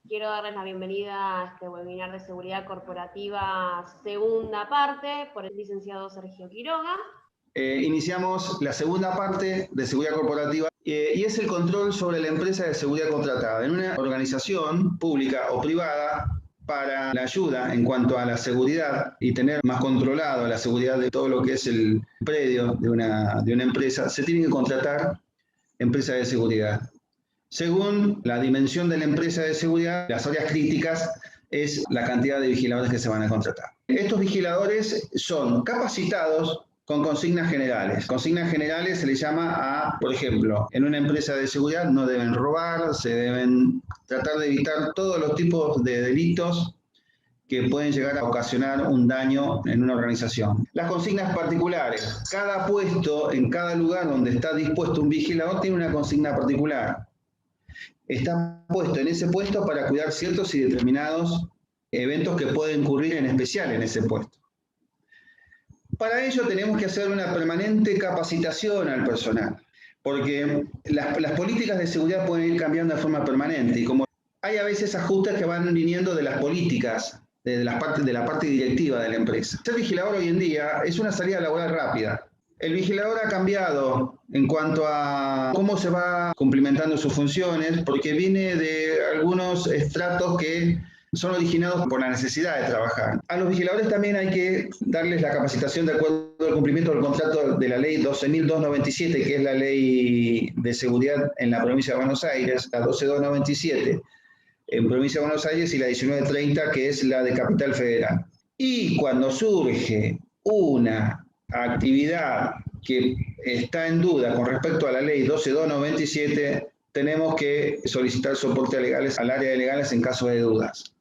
Quiero darles la bienvenida a este webinar de seguridad corporativa, segunda parte, por el licenciado Sergio Quiroga. Iniciamos la segunda parte de seguridad corporativa y es el control sobre la empresa de seguridad contratada en una organización pública o privada. Para la ayuda en cuanto a la seguridad y tener más controlado la seguridad de todo lo que es el predio de una empresa, se tienen que contratar empresas de seguridad. Según la dimensión de la empresa de seguridad, las áreas críticas es la cantidad de vigiladores que se van a contratar. Estos vigiladores son capacitados con consignas generales. Consignas generales se les llama a, por ejemplo, en una empresa de seguridad no deben robar, se deben tratar de evitar todos los tipos de delitos que pueden llegar a ocasionar un daño en una organización. Las consignas particulares. Cada puesto, en cada lugar donde está dispuesto un vigilador, tiene una consigna particular. Está puesto en ese puesto para cuidar ciertos y determinados eventos que pueden ocurrir en especial en ese puesto. Para ello tenemos que hacer una permanente capacitación al personal, porque las políticas de seguridad pueden ir cambiando de forma permanente y como hay a veces ajustes que van viniendo de las políticas, de la parte directiva de la empresa. Ser vigilador hoy en día es una salida laboral rápida. El vigilador ha cambiado en cuanto a cómo se va cumplimentando sus funciones, porque viene de algunos estratos que son originados por la necesidad de trabajar. A los vigiladores también hay que darles la capacitación de acuerdo al cumplimiento del contrato de la ley 12.297, que es la ley de seguridad en la provincia de Buenos Aires, la 12.297 en provincia de Buenos Aires y la 19.30, que es la de Capital Federal. Y cuando surge una actividad que está en duda con respecto a la ley 12.297, tenemos que solicitar soporte legales al área de legales en caso de dudas.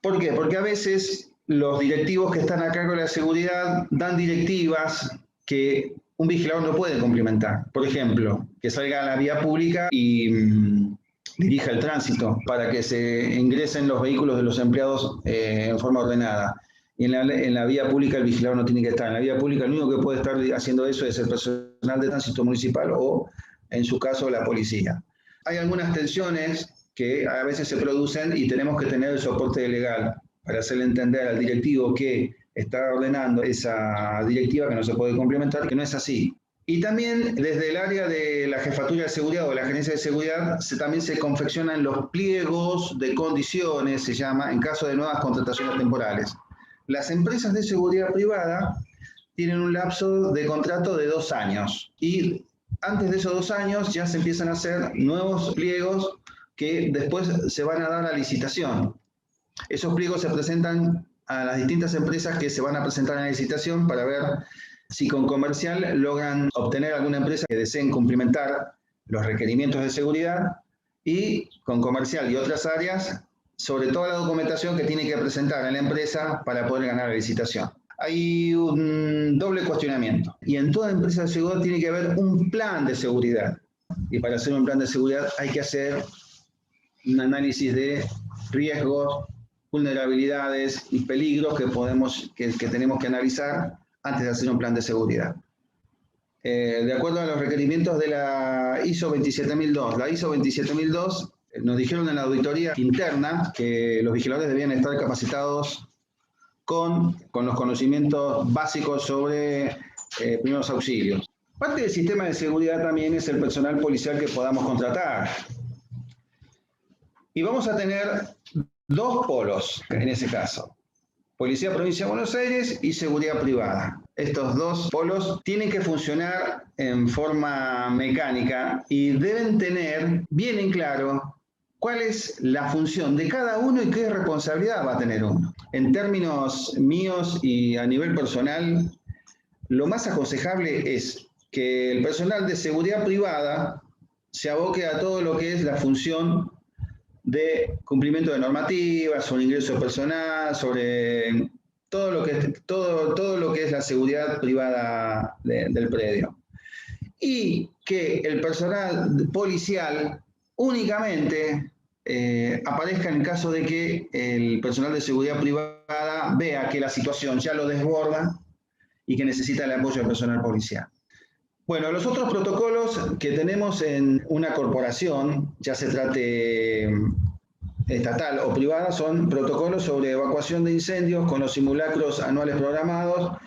¿Por qué? Porque a veces los directivos que están a cargo de la seguridad dan directivas que un vigilador no puede cumplimentar. Por ejemplo, que salga a la vía pública y dirija el tránsito para que se ingresen los vehículos de los empleados en forma ordenada. Y en la vía pública el vigilador no tiene que estar. En la vía pública el único que puede estar haciendo eso es el personal de tránsito municipal o, en su caso, la policía. Hay algunas tensiones que a veces se producen y tenemos que tener el soporte legal para hacerle entender al directivo que está ordenando esa directiva que no se puede complementar, que no es así. Y también desde el área de la jefatura de seguridad o la gerencia de seguridad también se confeccionan los pliegos de condiciones, se llama, en caso de nuevas contrataciones temporales. Las empresas de seguridad privada tienen un lapso de contrato de 2 años y antes de esos 2 años ya se empiezan a hacer nuevos pliegos que después se van a dar a licitación. Esos pliegos se presentan a las distintas empresas que se van a presentar en la licitación para ver si con comercial logran obtener alguna empresa que deseen cumplimentar los requerimientos de seguridad y con comercial y otras áreas sobre toda la documentación que tiene que presentar en la empresa para poder ganar la licitación. Hay un doble cuestionamiento y en toda empresa de seguridad tiene que haber un plan de seguridad y para hacer un plan de seguridad hay que hacer un análisis de riesgos, vulnerabilidades y peligros que tenemos que analizar antes de hacer un plan de seguridad. De acuerdo a los requerimientos de la ISO 27002, la ISO 27002 nos dijeron en la auditoría interna que los vigiladores debían estar capacitados con los conocimientos básicos sobre primeros auxilios. Parte del sistema de seguridad también es el personal policial que podamos contratar. Y vamos a tener 2 polos en ese caso. Policía Provincia de Buenos Aires y seguridad privada. Estos 2 polos tienen que funcionar en forma mecánica y deben tener bien en claro cuál es la función de cada uno y qué responsabilidad va a tener uno. En términos míos y a nivel personal, lo más aconsejable es que el personal de seguridad privada se aboque a todo lo que es la función de cumplimiento de normativas, sobre ingreso personal, sobre todo lo que es la seguridad privada del predio. Y que el personal policial únicamente aparezca en el caso de que el personal de seguridad privada vea que la situación ya lo desborda y que necesita el apoyo del personal policial. Bueno, los otros protocolos que tenemos en una corporación, ya se trate estatal o privada, son protocolos sobre evacuación de incendios con los simulacros anuales programados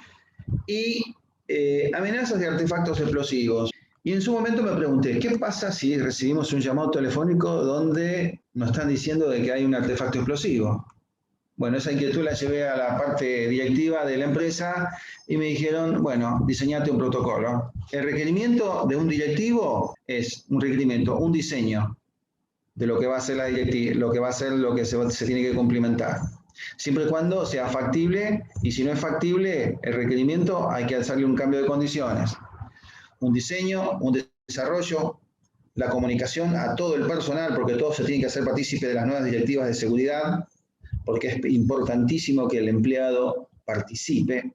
y amenazas de artefactos explosivos. Y en su momento me pregunté, ¿qué pasa si recibimos un llamado telefónico donde nos están diciendo de que hay un artefacto explosivo? Bueno, esa inquietud la llevé a la parte directiva de la empresa y me dijeron, bueno, diseñate un protocolo. El requerimiento de un directivo es un requerimiento, un diseño de lo que va a ser la directiva, lo que se tiene que cumplimentar. Siempre y cuando sea factible, y si no es factible el requerimiento, hay que hacerle un cambio de condiciones. Un diseño, un desarrollo, la comunicación a todo el personal, porque todos se tienen que hacer partícipe de las nuevas directivas de seguridad, porque es importantísimo que el empleado participe.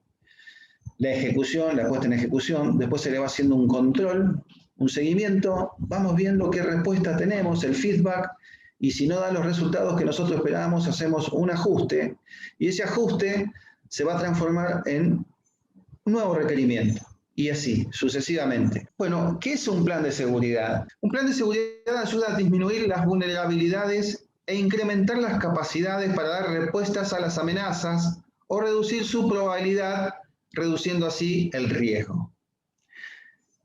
La ejecución, la puesta en ejecución, después se le va haciendo un control, un seguimiento, vamos viendo qué respuesta tenemos, el feedback, y si no dan los resultados que nosotros esperábamos, hacemos un ajuste, y ese ajuste se va a transformar en un nuevo requerimiento, y así, sucesivamente. Bueno, ¿qué es un plan de seguridad? Un plan de seguridad ayuda a disminuir las vulnerabilidades e incrementar las capacidades para dar respuestas a las amenazas o reducir su probabilidad, reduciendo así el riesgo.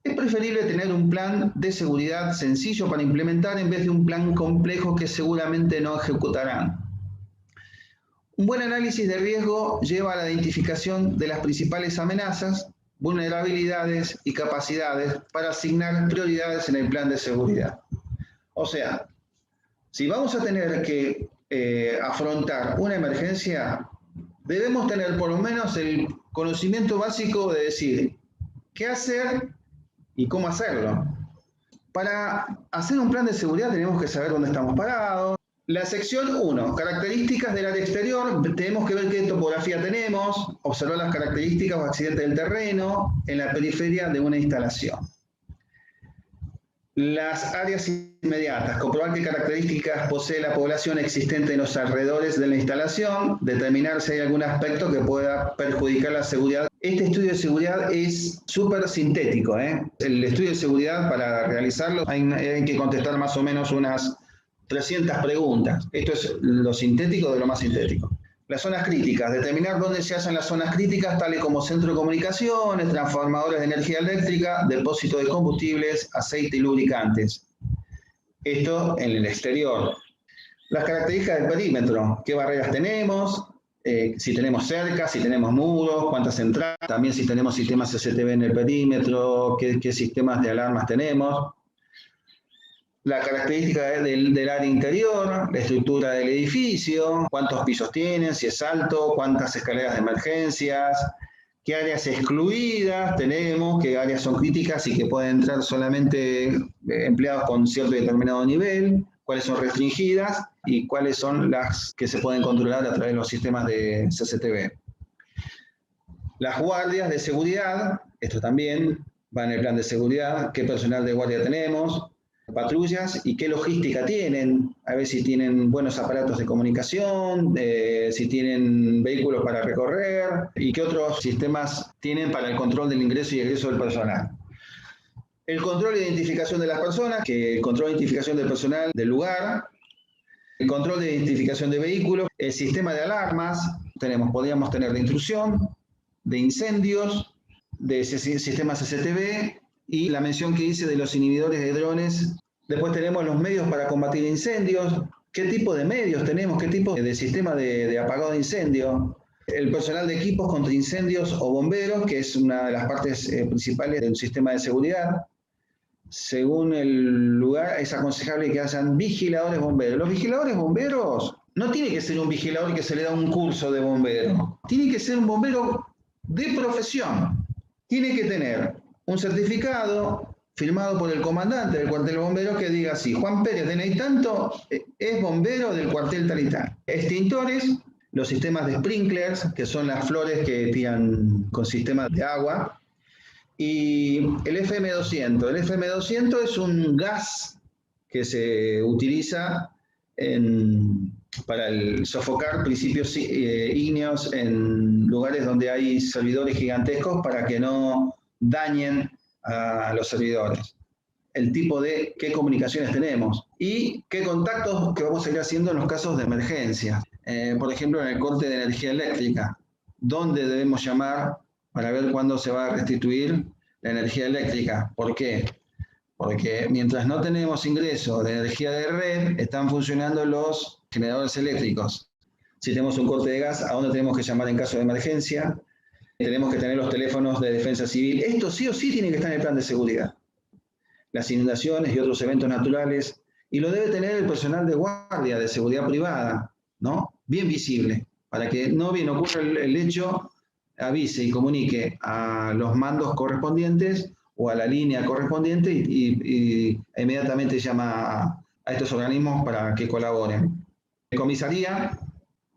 Es preferible tener un plan de seguridad sencillo para implementar en vez de un plan complejo que seguramente no ejecutarán. Un buen análisis de riesgo lleva a la identificación de las principales amenazas, vulnerabilidades y capacidades para asignar prioridades en el plan de seguridad. O sea, si vamos a tener que afrontar una emergencia, debemos tener por lo menos el conocimiento básico de decir qué hacer y cómo hacerlo. Para hacer un plan de seguridad tenemos que saber dónde estamos parados. La sección 1, características del área exterior, tenemos que ver qué topografía tenemos, observar las características o accidentes del terreno en la periferia de una instalación. Las áreas inmediatas, comprobar qué características posee la población existente en los alrededores de la instalación, determinar si hay algún aspecto que pueda perjudicar la seguridad. Este estudio de seguridad es súper sintético, ¿eh? El estudio de seguridad, para realizarlo, hay que contestar más o menos unas 300 preguntas. Esto es lo sintético de lo más sintético. Las zonas críticas, determinar dónde se hacen las zonas críticas, tales como centro de comunicaciones, transformadores de energía eléctrica, depósito de combustibles, aceite y lubricantes. Esto en el exterior. Las características del perímetro, qué barreras tenemos, si tenemos cercas, si tenemos muros, cuántas entradas, también si tenemos sistemas CCTV en el perímetro, qué sistemas de alarmas tenemos. La característica del área interior, la estructura del edificio, cuántos pisos tienen, si es alto, cuántas escaleras de emergencias, qué áreas excluidas tenemos, qué áreas son críticas y que pueden entrar solamente empleados con cierto y determinado nivel, cuáles son restringidas y cuáles son las que se pueden controlar a través de los sistemas de CCTV. Las guardias de seguridad, esto también va en el plan de seguridad, qué personal de guardia tenemos, patrullas y qué logística tienen, a ver si tienen buenos aparatos de comunicación, si tienen vehículos para recorrer y qué otros sistemas tienen para el control del ingreso y egreso del personal. El control e identificación de las personas, que el control e identificación del personal del lugar, el control de identificación de vehículos, el sistema de alarmas, podríamos tener de intrusión, de incendios, de sistemas CCTV, y la mención que hice de los inhibidores de drones. Después tenemos los medios para combatir incendios, qué tipo de medios tenemos, qué tipo de sistema de apagado de incendio, el personal de equipos contra incendios o bomberos, que es una de las partes principales del sistema de seguridad. Según el lugar, es aconsejable que hayan vigiladores bomberos. Los vigiladores bomberos no tiene que ser un vigilador que se le da un curso de bombero, tiene que ser un bombero de profesión, tiene que tener un certificado firmado por el comandante del cuartel bombero que diga así: Juan Pérez, DNI tanto, es bombero del cuartel tal y tal. Extintores, los sistemas de sprinklers, que son las flores que tiran con sistemas de agua, y el FM200. El FM200 es un gas que se utiliza para sofocar principios ígneos en lugares donde hay servidores gigantescos para que no dañen a los servidores. el tipo de qué comunicaciones tenemos y qué contactos que vamos a ir haciendo en los casos de emergencia. Por ejemplo, en el corte de energía eléctrica, ¿dónde debemos llamar para ver cuándo se va a restituir la energía eléctrica? ¿Por qué? Porque mientras no tenemos ingreso de energía de red, están funcionando los generadores eléctricos. Si tenemos un corte de gas, ¿a dónde tenemos que llamar en caso de emergencia? Tenemos que tener los teléfonos de defensa civil. Esto sí o sí tiene que estar en el plan de seguridad. Las inundaciones y otros eventos naturales, y lo debe tener el personal de guardia de seguridad privada, ¿no? Bien visible, para que no bien ocurra el hecho, avise y comunique a los mandos correspondientes o a la línea correspondiente y inmediatamente llama a estos organismos para que colaboren. Comisaría,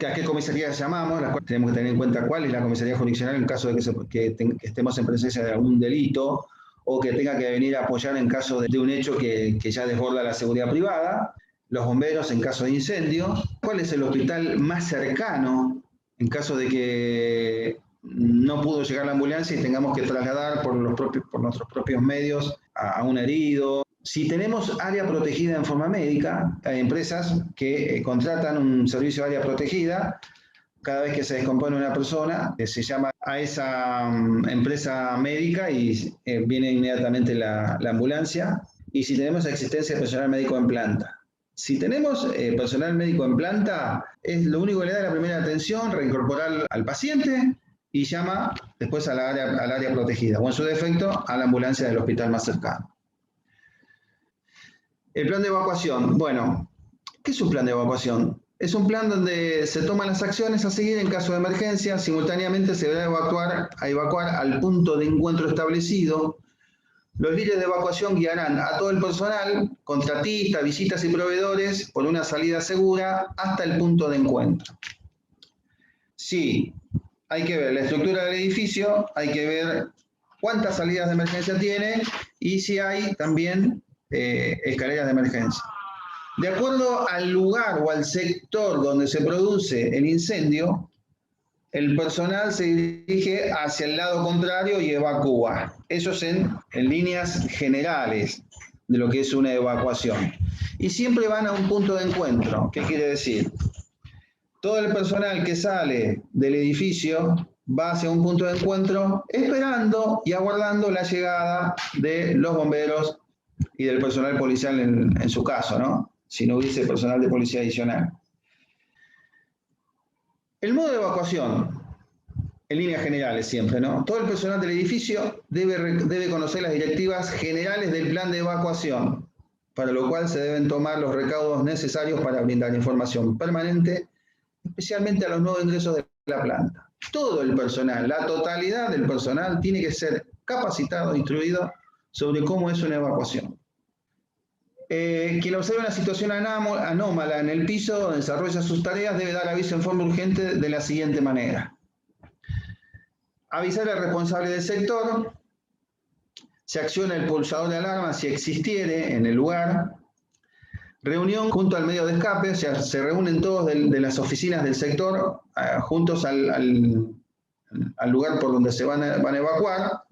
¿a qué comisaría llamamos? Tenemos que tener en cuenta cuál es la comisaría jurisdiccional en caso de que estemos en presencia de algún delito o que tenga que venir a apoyar en caso de un hecho que ya desborda la seguridad privada, los bomberos en caso de incendio, cuál es el hospital más cercano en caso de que no pudo llegar la ambulancia y tengamos que trasladar por nuestros propios medios a un herido. Si tenemos área protegida en forma médica, hay empresas que contratan un servicio de área protegida. Cada vez que se descompone una persona, se llama a esa empresa médica y viene inmediatamente la ambulancia. Y si tenemos existencia de personal médico en planta. Si tenemos personal médico en planta, es lo único que le da la primera atención, reincorporar al paciente y llama después al área protegida, o en su defecto a la ambulancia del hospital más cercano. El plan de evacuación. Bueno, ¿qué es un plan de evacuación? Es un plan donde se toman las acciones a seguir en caso de emergencia. Simultáneamente se deberá evacuar al punto de encuentro establecido. Los líderes de evacuación guiarán a todo el personal, contratistas, visitas y proveedores por una salida segura hasta el punto de encuentro. Sí, hay que ver la estructura del edificio, hay que ver cuántas salidas de emergencia tiene y si hay también escaleras de emergencia. De acuerdo al lugar o al sector donde se produce el incendio, el personal se dirige hacia el lado contrario y evacúa. Eso es en líneas generales de lo que es una evacuación. Y siempre van a un punto de encuentro. ¿Qué quiere decir? Todo el personal que sale del edificio va hacia un punto de encuentro esperando y aguardando la llegada de los bomberos y del personal policial en su caso, ¿no? Si no hubiese personal de policía adicional. El modo de evacuación, en líneas generales siempre, ¿no? Todo el personal del edificio debe conocer las directivas generales del plan de evacuación, para lo cual se deben tomar los recaudos necesarios para brindar información permanente, especialmente a los nuevos ingresos de la planta. Todo el personal, la totalidad del personal, tiene que ser capacitado, instruido sobre cómo es una evacuación. Quien observe una situación anómala en el piso donde desarrolla sus tareas debe dar aviso en forma urgente de la siguiente manera. Avisar al responsable del sector, se acciona el pulsador de alarma si existiere en el lugar, reunión junto al medio de escape, o sea, se reúnen todos de las oficinas del sector juntos al lugar por donde se van a evacuar,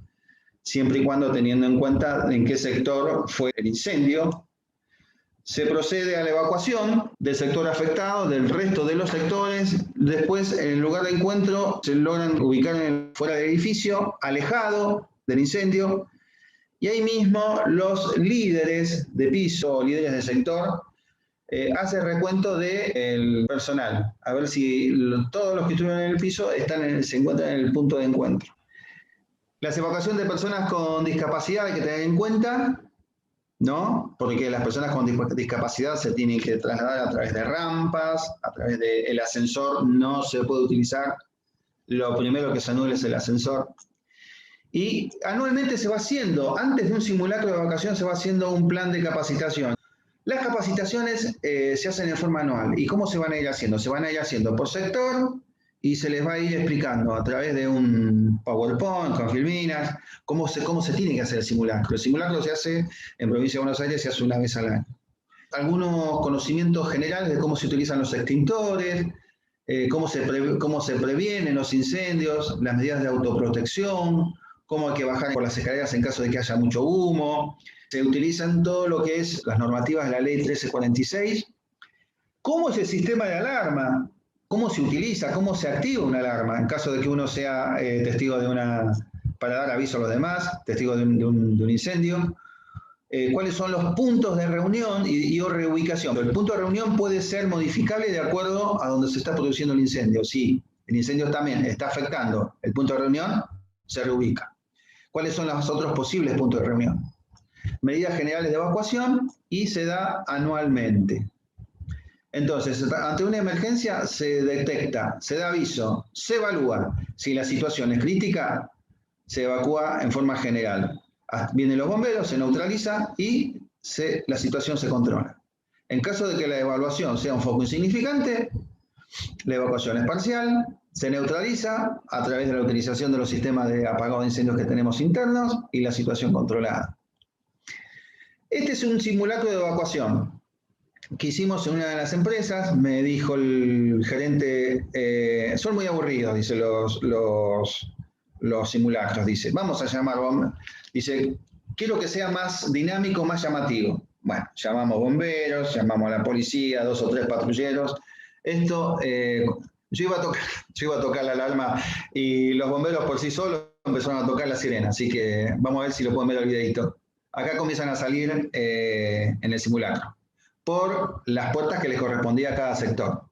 siempre y cuando teniendo en cuenta en qué sector fue el incendio. Se procede a la evacuación del sector afectado, del resto de los sectores. Después, en el lugar de encuentro, se logran ubicar fuera del edificio, alejado del incendio. Y ahí mismo, los líderes de piso, líderes de sector, hacen recuento del personal. A ver si todos los que estuvieron en el piso se encuentran en el punto de encuentro. Las evacuaciones de personas con discapacidad hay que tener en cuenta, ¿no? Porque las personas con discapacidad se tienen que trasladar a través de rampas, a través del ascensor no se puede utilizar. Lo primero que se anula es el ascensor. Y anualmente se va haciendo, antes de un simulacro de evacuación se va haciendo un plan de capacitación. Las capacitaciones se hacen en forma anual. ¿Y cómo se van a ir haciendo? Se van a ir haciendo por sector y se les va a ir explicando a través de un PowerPoint, con filminas, cómo se tiene que hacer el simulacro. El simulacro se hace en Provincia de Buenos Aires, se hace una vez al año. Algunos conocimientos generales de cómo se utilizan los extintores, cómo se previenen los incendios, las medidas de autoprotección, cómo hay que bajar por las escaleras en caso de que haya mucho humo, Se utilizan todo lo que es las normativas de la ley 1346. ¿Cómo es el sistema de alarma? ¿Cómo se utiliza? ¿Cómo se activa una alarma en caso de que uno sea testigo de para dar aviso a los demás, testigo de un incendio? ¿Cuáles son los puntos de reunión y reubicación? Pero el punto de reunión puede ser modificable de acuerdo a donde se está produciendo el incendio. Si el incendio también está afectando el punto de reunión, se reubica. ¿Cuáles son los otros posibles puntos de reunión? Medidas generales de evacuación y se da anualmente. Entonces, ante una emergencia se detecta, se da aviso, se evalúa. Si la situación es crítica, se evacúa en forma general. Vienen los bomberos, se neutraliza y la situación se controla. En caso de que la evaluación sea un foco insignificante, la evacuación es parcial, se neutraliza a través de la utilización de los sistemas de apagado de incendios que tenemos internos y la situación controlada. Este es un simulacro de evacuación que hicimos en una de las empresas. Me dijo el gerente, son muy aburridos, dice, los simulacros, dice, vamos a llamar, dice, quiero que sea más dinámico, más llamativo. Bueno, llamamos bomberos, llamamos a la policía, 2 o 3 patrulleros. Esto, yo iba a tocar la alarma y los bomberos por sí solos empezaron a tocar la sirena, así que vamos a ver si lo pueden ver el videito. Acá comienzan a salir en el simulacro, por las puertas que les correspondía a cada sector.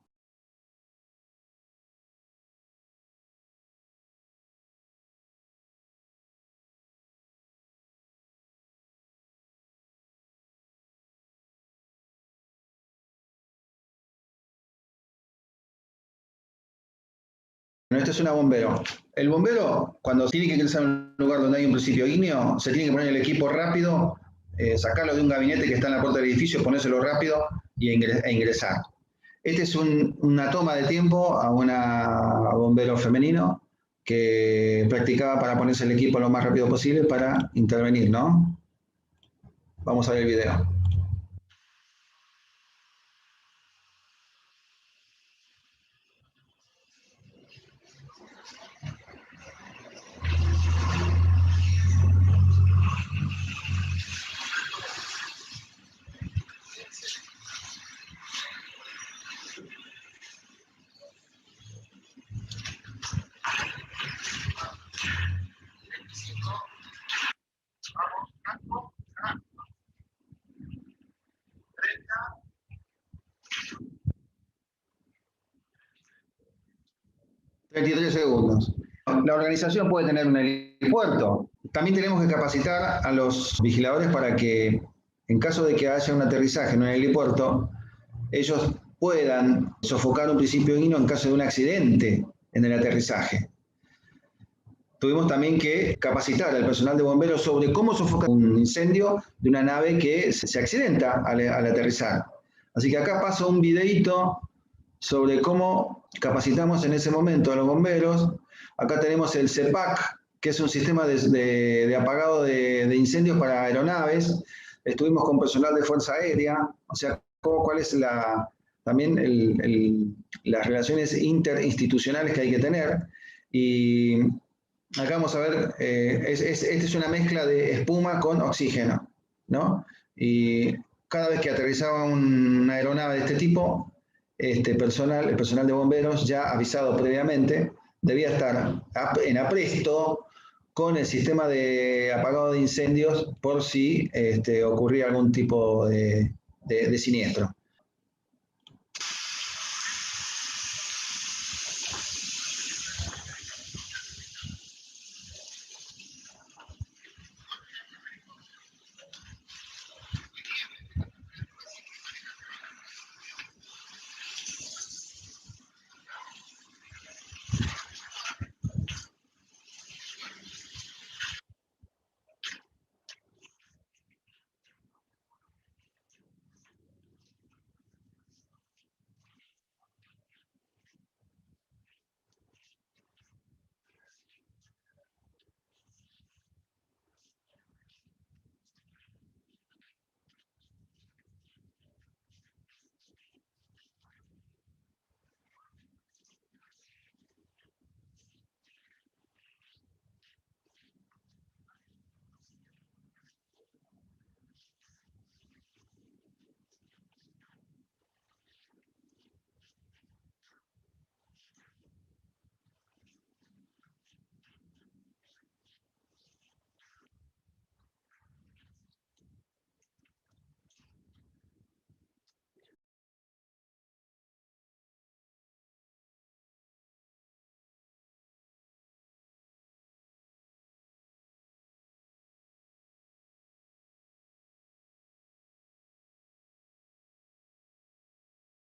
Bueno, esto es una bombero. El bombero, cuando tiene que ingresar a un lugar donde hay un principio ígneo, se tiene que poner el equipo rápido, sacarlo de un gabinete que está en la puerta del edificio, ponérselo rápido e ingresar. Este es una toma de tiempo a una bombero femenino que practicaba para ponerse el equipo lo más rápido posible para intervenir, ¿no? Vamos a ver el video. Segundos. La organización puede tener un helipuerto. También tenemos que capacitar a los vigiladores para que, en caso de que haya un aterrizaje en un helipuerto, ellos puedan sofocar un principio ígneo en caso de un accidente en el aterrizaje. Tuvimos también que capacitar al personal de bomberos sobre cómo sofocar un incendio de una nave que se accidenta al aterrizar. Así que acá paso un videito sobre cómo capacitamos en ese momento a los bomberos. Acá tenemos el CEPAC, que es un sistema de apagado de incendios para aeronaves. Estuvimos con personal de Fuerza Aérea, o sea, cuál es también las relaciones interinstitucionales que hay que tener. Y acá vamos a ver, esta es una mezcla de espuma con oxígeno, ¿no? Y cada vez que aterrizaba una aeronave de este tipo, el personal de bomberos, ya avisado previamente, debía estar en apresto con el sistema de apagado de incendios por si ocurría algún tipo de siniestro.